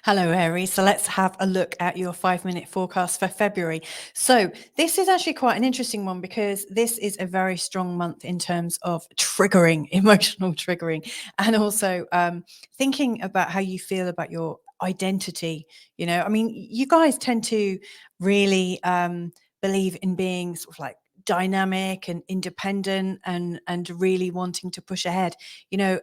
Hello, Aries. So let's have a look at your 5 minute forecast for February. So this is actually quite an interesting one because this is a very strong month in terms of triggering, emotional triggering, and also thinking about how you feel about your identity. I mean, you guys tend to really believe in being sort of like dynamic and independent and really wanting to push ahead.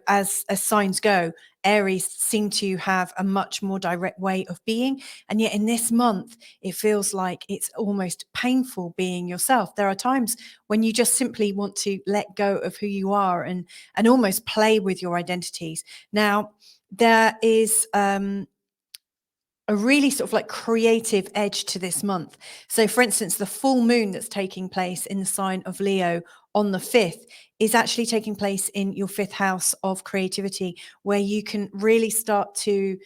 As signs go, Aries seem to have a much more direct way of being. And yet in this month, it feels like it's almost painful being yourself. There are times when you just simply want to let go of who you are and almost play with your identities. Now, there is a really sort of like creative edge to this month. So, for instance, the full moon that's taking place in the sign of Leo on the 5th is actually taking place in your 5th house of creativity, where you can really start to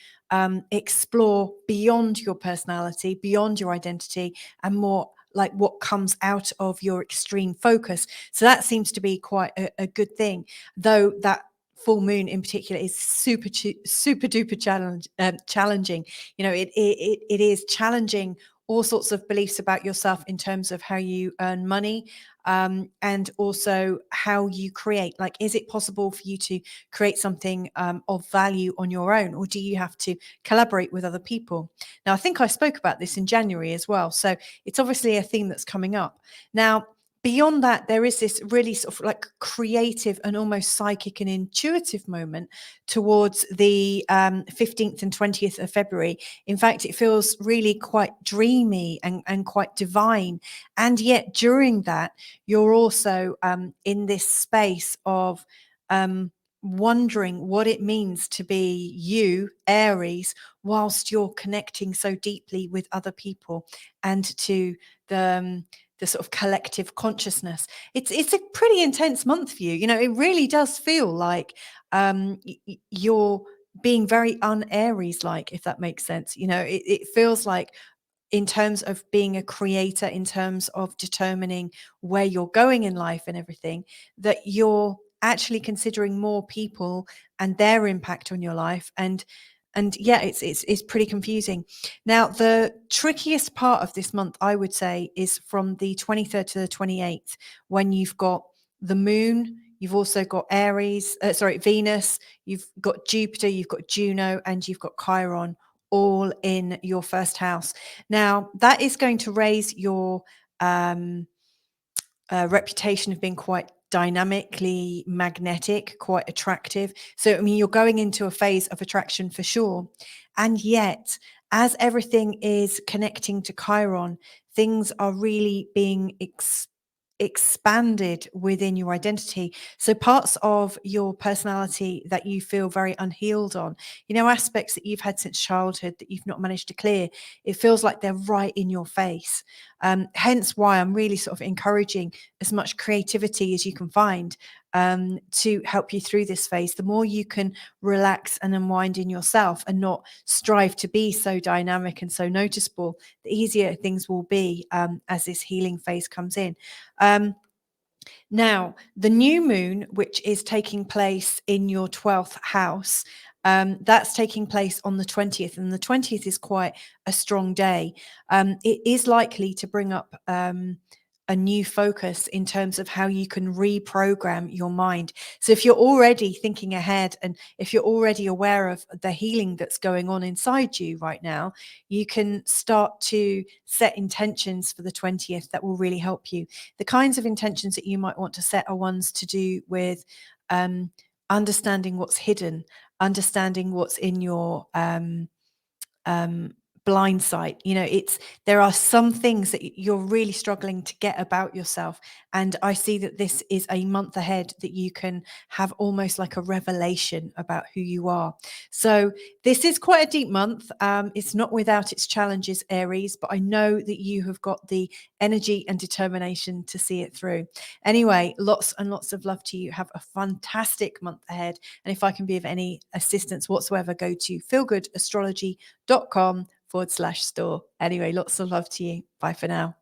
explore beyond your personality, beyond your identity, and more like what comes out of your extreme focus. So that seems to be quite a good thing, though that full moon in particular is super duper challenging. It is challenging all sorts of beliefs about yourself in terms of how you earn money, and also how you create. Like, is it possible for you to create something of value on your own, or do you have to collaborate with other people? Now, I think I spoke about this in January as well, so it's obviously a theme that's coming up now. Beyond that, there is this really sort of like creative and almost psychic and intuitive moment towards the 15th and 20th of February. In fact, it feels really quite dreamy and quite divine. And yet during that, you're also in this space of wondering what it means to be you, Aries, whilst you're connecting so deeply with other people and to the sort of collective consciousness. It's a pretty intense month for you. It really does feel like you're being very un-Aries like, if that makes sense. It feels like, in terms of being a creator, in terms of determining where you're going in life and everything, that you're actually considering more people and their impact on your life. And yeah, it's pretty confusing. Now, the trickiest part of this month, I would say, is from the 23rd to the 28th, when you've got the moon, you've also got Venus, you've got Jupiter, you've got Juno, and you've got Chiron all in your first house. Now, that is going to raise your reputation of being quite dynamically magnetic, quite attractive. So, I mean, you're going into a phase of attraction for sure. And yet, as everything is connecting to Chiron, things are really being expanded within your identity. So parts of your personality that you feel very unhealed on, aspects that you've had since childhood that you've not managed to clear, it feels like they're right in your face. Hence why I'm really sort of encouraging as much creativity as you can find to help you through this phase. The more you can relax and unwind in yourself and not strive to be so dynamic and so noticeable, the easier things will be as this healing phase comes in. Now, the new moon, which is taking place in your 12th house, that's taking place on the 20th, and the 20th is quite a strong day. It is likely to bring up a new focus in terms of how you can reprogram your mind. So if you're already thinking ahead, and if you're already aware of the healing that's going on inside you right now, you can start to set intentions for the 20th that will really help you. The kinds of intentions that you might want to set are ones to do with understanding what's hidden, understanding what's in your blind sight. There are some things that you're really struggling to get about yourself, and I see that this is a month ahead that you can have almost like a revelation about who you are. So this is quite a deep month. It's not without its challenges, Aries, but I know that you have got the energy and determination to see it through. Anyway, lots and lots of love to you. Have a fantastic month ahead, and if I can be of any assistance whatsoever, go to feelgoodastrology.com/store. Anyway, lots of love to you. Bye for now.